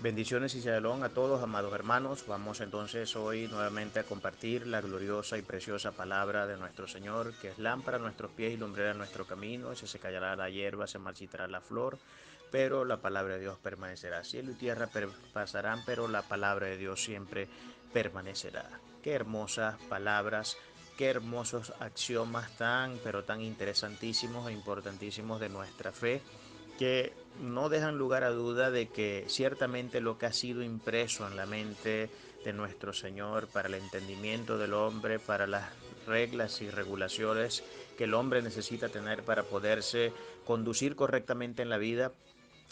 Bendiciones y shalom a todos, amados hermanos. Vamos entonces hoy nuevamente a compartir la gloriosa y preciosa palabra de nuestro Señor, que es lámpara a nuestros pies y lumbrera a nuestro camino. Se callará la hierba, se marchitará la flor, pero la palabra de Dios permanecerá. Cielo y tierra pasarán, pero la palabra de Dios siempre permanecerá. Qué hermosas palabras, qué hermosos axiomas tan, pero tan interesantísimos e importantísimos de nuestra fe, que no dejan lugar a duda de que ciertamente lo que ha sido impreso en la mente de nuestro Señor para el entendimiento del hombre, para las reglas y regulaciones que el hombre necesita tener para poderse conducir correctamente en la vida,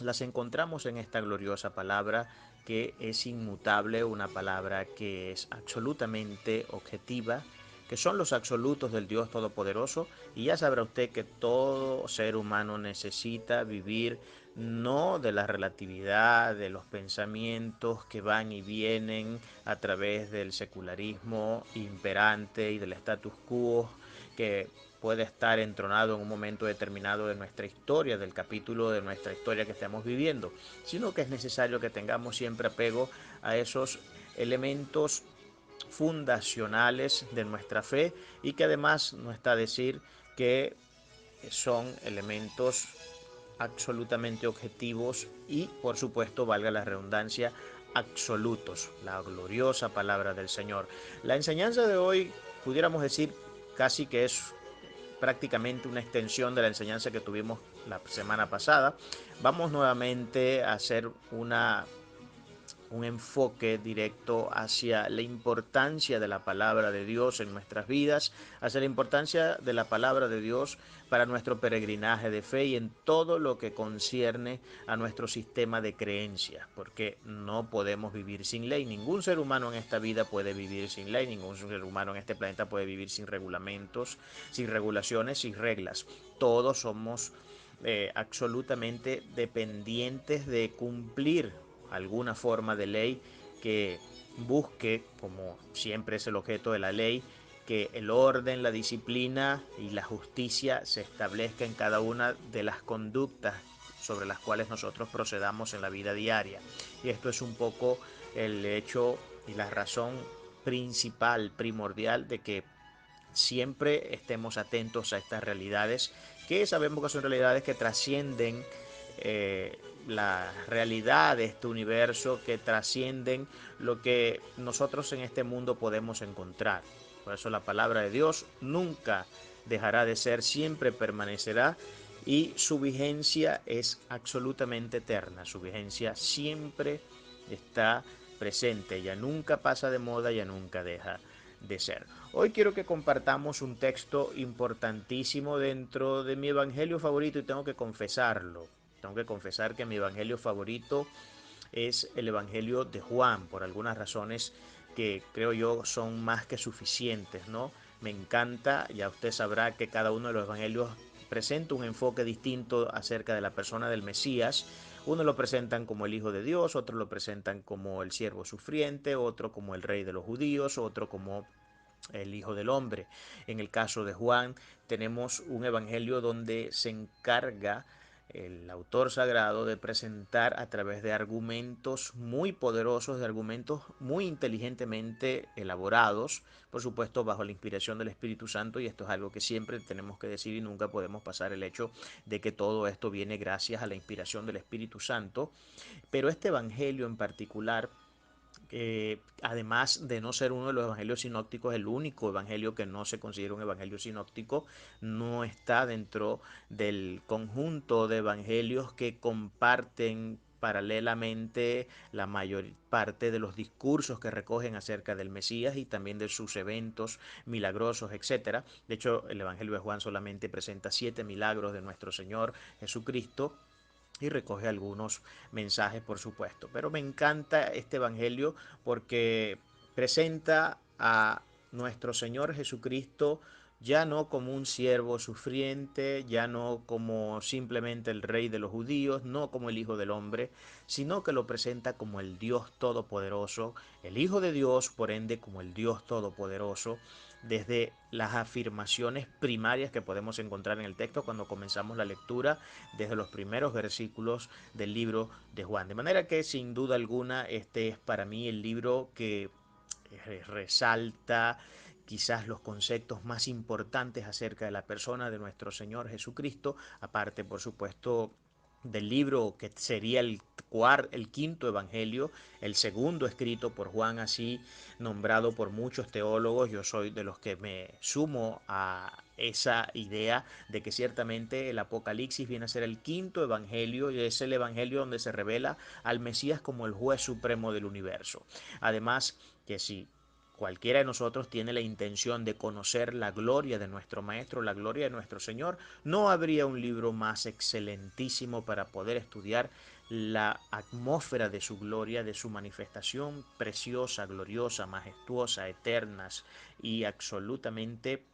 las encontramos en esta gloriosa palabra que es inmutable, una palabra que es absolutamente objetiva, que son los absolutos del Dios Todopoderoso, y ya sabrá usted que todo ser humano necesita vivir no de la relatividad, de los pensamientos que van y vienen a través del secularismo imperante y del status quo que puede estar entronado en un momento determinado de nuestra historia, del capítulo de nuestra historia que estamos viviendo, sino que es necesario que tengamos siempre apego a esos elementos fundacionales de nuestra fe y que además no está a decir que son elementos absolutamente objetivos y, por supuesto, valga la redundancia, absolutos, la gloriosa palabra del Señor. La enseñanza de hoy, pudiéramos decir, casi que es prácticamente una extensión de la enseñanza que tuvimos la semana pasada. Vamos nuevamente a hacer un enfoque directo hacia la importancia de la palabra de Dios en nuestras vidas, hacia la importancia de la palabra de Dios para nuestro peregrinaje de fe y en todo lo que concierne a nuestro sistema de creencias, porque no podemos vivir sin ley. Ningún ser humano en esta vida puede vivir sin ley, ningún ser humano en este planeta puede vivir sin regulamentos, sin regulaciones, sin reglas. Todos somos absolutamente dependientes de cumplir alguna forma de ley que busque, como siempre es el objeto de la ley, que el orden, la disciplina y la justicia se establezca en cada una de las conductas sobre las cuales nosotros procedamos en la vida diaria. Y esto es un poco el hecho y la razón principal, primordial de que siempre estemos atentos a estas realidades, que sabemos que son realidades que trascienden la realidad de este universo, que trascienden lo que nosotros en este mundo podemos encontrar. Por eso la palabra de Dios nunca dejará de ser, siempre permanecerá, y su vigencia es absolutamente eterna. Su vigencia siempre está presente, ya nunca pasa de moda, ya nunca deja de ser. Hoy quiero que compartamos un texto importantísimo dentro de mi evangelio favorito, y tengo que confesarlo. Tengo que confesar que mi evangelio favorito es el evangelio de Juan, por algunas razones que creo yo son más que suficientes, ¿no? Me encanta, ya usted sabrá que cada uno de los evangelios presenta un enfoque distinto acerca de la persona del Mesías. Uno lo presentan como el Hijo de Dios, otro lo presentan como el siervo sufriente, otro como el Rey de los judíos, otro como el Hijo del Hombre. En el caso de Juan tenemos un evangelio donde se encarga el autor sagrado de presentar a través de argumentos muy poderosos, de argumentos muy inteligentemente elaborados, por supuesto bajo la inspiración del Espíritu Santo, y esto es algo que siempre tenemos que decir y nunca podemos pasar el hecho de que todo esto viene gracias a la inspiración del Espíritu Santo. Pero este evangelio en particular, además de no ser uno de los evangelios sinópticos, el único evangelio que no se considera un evangelio sinóptico, no está dentro del conjunto de evangelios que comparten paralelamente la mayor parte de los discursos que recogen acerca del Mesías y también de sus eventos milagrosos, etcétera. De hecho, el Evangelio de Juan solamente presenta 7 milagros de nuestro Señor Jesucristo y recoge algunos mensajes, por supuesto. Pero me encanta este evangelio porque presenta a nuestro Señor Jesucristo ya no como un siervo sufriente, ya no como simplemente el rey de los judíos, no como el Hijo del Hombre, sino que lo presenta como el Dios Todopoderoso, el Hijo de Dios, por ende, como el Dios Todopoderoso, desde las afirmaciones primarias que podemos encontrar en el texto cuando comenzamos la lectura, desde los primeros versículos del libro de Juan. De manera que, sin duda alguna, este es para mí el libro que resalta quizás los conceptos más importantes acerca de la persona de nuestro Señor Jesucristo, aparte por supuesto del libro que sería el quinto evangelio, el segundo escrito por Juan, así nombrado por muchos teólogos. Yo soy de los que me sumo a esa idea de que ciertamente el Apocalipsis viene a ser el quinto evangelio y es el evangelio donde se revela al Mesías como el juez supremo del universo. Además, que si cualquiera de nosotros tiene la intención de conocer la gloria de nuestro Maestro, la gloria de nuestro Señor, no habría un libro más excelentísimo para poder estudiar la atmósfera de su gloria, de su manifestación preciosa, gloriosa, majestuosa, eternas y absolutamente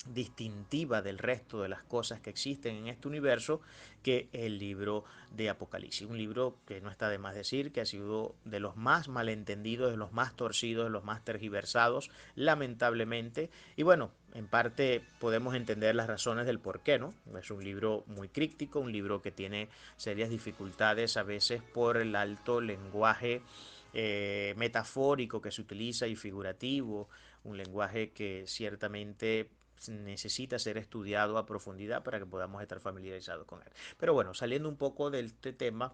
distintiva del resto de las cosas que existen en este universo, que el libro de Apocalipsis. Un libro que no está de más decir que ha sido de los más malentendidos, de los más torcidos, de los más tergiversados, lamentablemente. Y bueno, en parte podemos entender las razones del por qué, ¿no? Es un libro muy críptico, un libro que tiene serias dificultades a veces por el alto lenguaje metafórico que se utiliza y figurativo, un lenguaje que ciertamente necesita ser estudiado a profundidad para que podamos estar familiarizados con él. Pero bueno, saliendo un poco de este tema,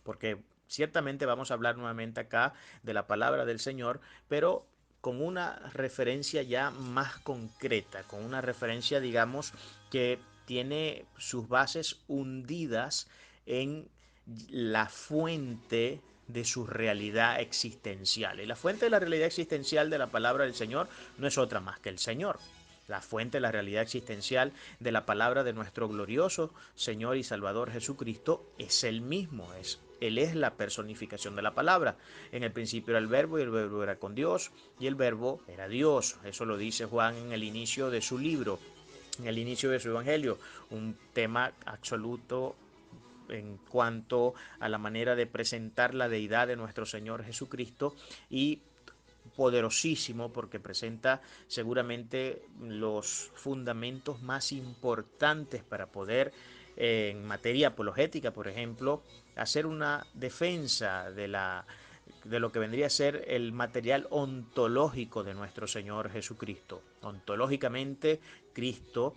porque ciertamente vamos a hablar nuevamente acá de la palabra del Señor, pero con una referencia ya más concreta, con una referencia, digamos, que tiene sus bases hundidas en la fuente de su realidad existencial. Y la fuente de la realidad existencial de la palabra del Señor no es otra más que el Señor. La fuente de la realidad existencial de la palabra de nuestro glorioso Señor y Salvador Jesucristo es el mismo, Él es la personificación de la palabra. En el principio era el verbo y el verbo era con Dios y el verbo era Dios. Eso lo dice Juan en el inicio de su libro, en el inicio de su evangelio, un tema absoluto en cuanto a la manera de presentar la deidad de nuestro Señor Jesucristo y poderosísimo porque presenta seguramente los fundamentos más importantes para poder en materia apologética, por ejemplo, hacer una defensa de lo que vendría a ser el material ontológico de nuestro Señor Jesucristo. Ontológicamente, Cristo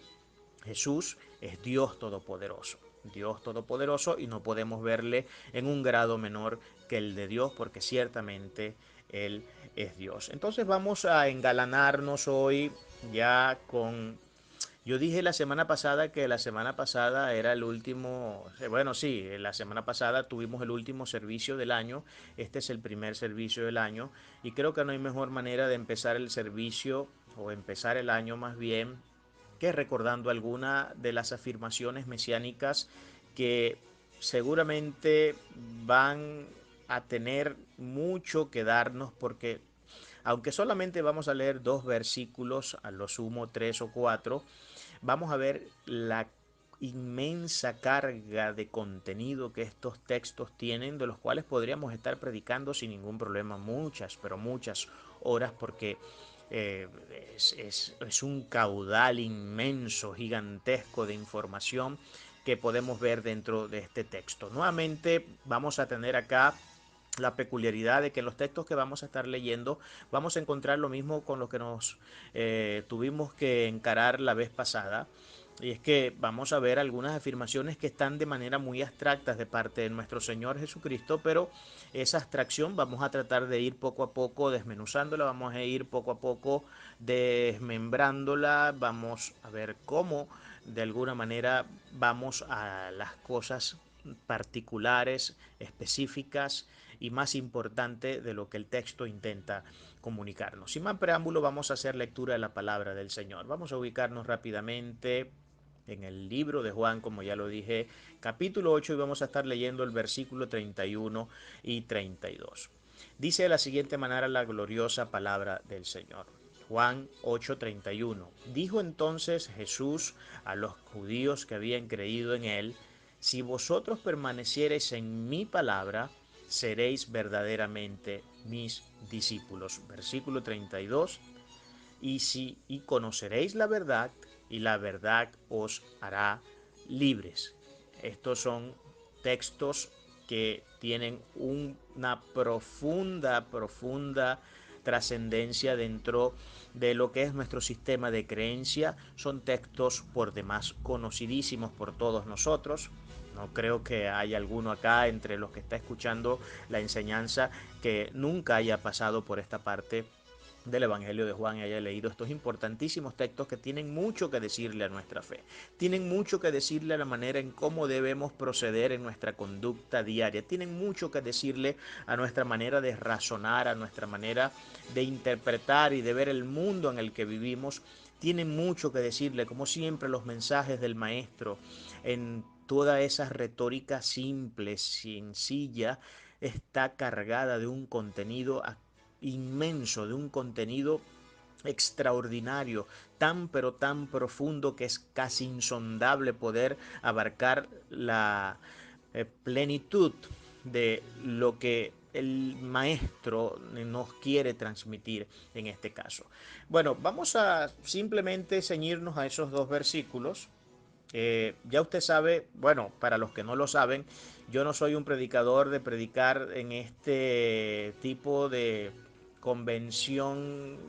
Jesús es Dios Todopoderoso. Dios Todopoderoso y no podemos verle en un grado menor que el de Dios porque ciertamente Él es Dios. Entonces vamos a engalanarnos hoy ya con... Yo dije la semana pasada que la semana pasada era el último, bueno, sí, la semana pasada tuvimos el último servicio del año, este es el primer servicio del año y creo que no hay mejor manera de empezar el servicio o empezar el año más bien que recordando alguna de las afirmaciones mesiánicas que seguramente van a tener mucho que darnos porque aunque solamente vamos a leer dos versículos, a lo sumo tres o cuatro, vamos a ver la inmensa carga de contenido que estos textos tienen, de los cuales podríamos estar predicando sin ningún problema muchas, pero muchas horas, porque eh, es un caudal inmenso, gigantesco de información que podemos ver dentro de este texto. Nuevamente vamos a tener acá la peculiaridad de que en los textos que vamos a estar leyendo vamos a encontrar lo mismo con lo que nos tuvimos que encarar la vez pasada. Y es que vamos a ver algunas afirmaciones que están de manera muy abstractas de parte de nuestro Señor Jesucristo, pero esa abstracción vamos a tratar de ir poco a poco desmenuzándola, vamos a ir poco a poco desmembrándola, vamos a ver cómo de alguna manera vamos a las cosas particulares, específicas y más importante de lo que el texto intenta comunicarnos. Sin más preámbulo, vamos a hacer lectura de la palabra del Señor. Vamos a ubicarnos rápidamente en el libro de Juan, como ya lo dije, capítulo 8, y vamos a estar leyendo el versículo 31 y 32. Dice de la siguiente manera la gloriosa palabra del Señor. Juan 8:31. Dijo entonces Jesús a los judíos que habían creído en él: si vosotros permaneciereis en mi palabra, seréis verdaderamente mis discípulos. Versículo 32. Y conoceréis la verdad, y la verdad os hará libres. Estos son textos que tienen una profunda trascendencia dentro de lo que es nuestro sistema de creencia. Son textos por demás conocidísimos por todos nosotros. No creo que haya alguno acá entre los que está escuchando la enseñanza que nunca haya pasado por esta parte del Evangelio de Juan y haya leído estos importantísimos textos que tienen mucho que decirle a nuestra fe, tienen mucho que decirle a la manera en cómo debemos proceder en nuestra conducta diaria, tienen mucho que decirle a nuestra manera de razonar, a nuestra manera de interpretar y de ver el mundo en el que vivimos. Tienen mucho que decirle, como siempre, los mensajes del Maestro en toda esa retórica simple, sencilla, está cargada de un contenido inmenso, de un contenido extraordinario, tan pero tan profundo que es casi insondable poder abarcar la plenitud de lo que el maestro nos quiere transmitir en este caso. Bueno, vamos a simplemente ceñirnos a esos dos versículos. Ya usted sabe, bueno, para los que no lo saben, yo no soy un predicador de predicar en este tipo de convención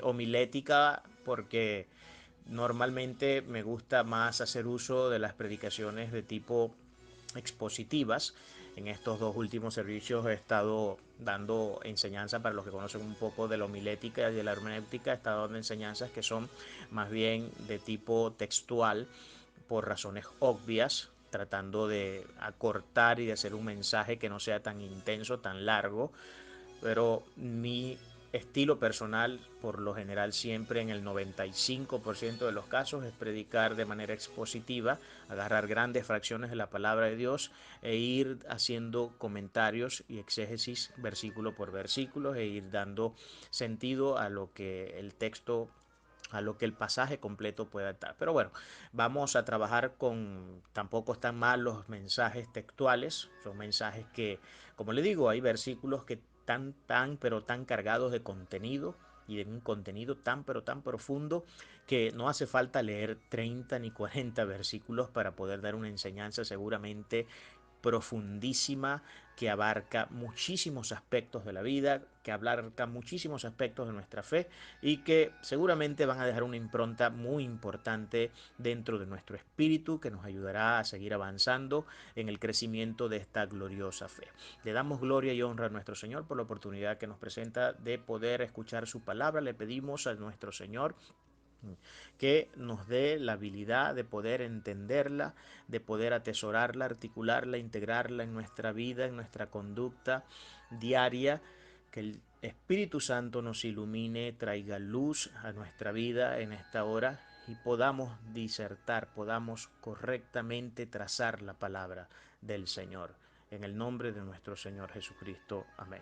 homilética, porque normalmente me gusta más hacer uso de las predicaciones de tipo expositivas. En estos dos últimos servicios he estado dando enseñanza, para los que conocen un poco de la homilética y de la hermenéutica, he estado dando enseñanzas que son más bien de tipo textual, por razones obvias, tratando de acortar y de hacer un mensaje que no sea tan intenso, tan largo, pero mi estilo personal, por lo general siempre en el 95% de los casos, es predicar de manera expositiva, agarrar grandes fracciones de la palabra de Dios e ir haciendo comentarios y exégesis versículo por versículo, e ir dando sentido a lo que el texto, a lo que el pasaje completo pueda dar. Pero bueno, vamos a trabajar con, tampoco están mal los mensajes textuales, son mensajes que, como le digo, hay versículos que pero tan cargados de contenido, y de un contenido tan pero tan profundo, que no hace falta leer 30 ni 40 versículos para poder dar una enseñanza seguramente profundísima, que abarca muchísimos aspectos de la vida, que abarca muchísimos aspectos de nuestra fe, y que seguramente van a dejar una impronta muy importante dentro de nuestro espíritu, que nos ayudará a seguir avanzando en el crecimiento de esta gloriosa fe. Le damos gloria y honra a nuestro Señor por la oportunidad que nos presenta de poder escuchar su palabra. Le pedimos a nuestro Señor que nos dé la habilidad de poder entenderla, de poder atesorarla, articularla, integrarla en nuestra vida, en nuestra conducta diaria, que el Espíritu Santo nos ilumine, traiga luz a nuestra vida en esta hora y podamos disertar, podamos correctamente trazar la palabra del Señor. En el nombre de nuestro Señor Jesucristo. Amén.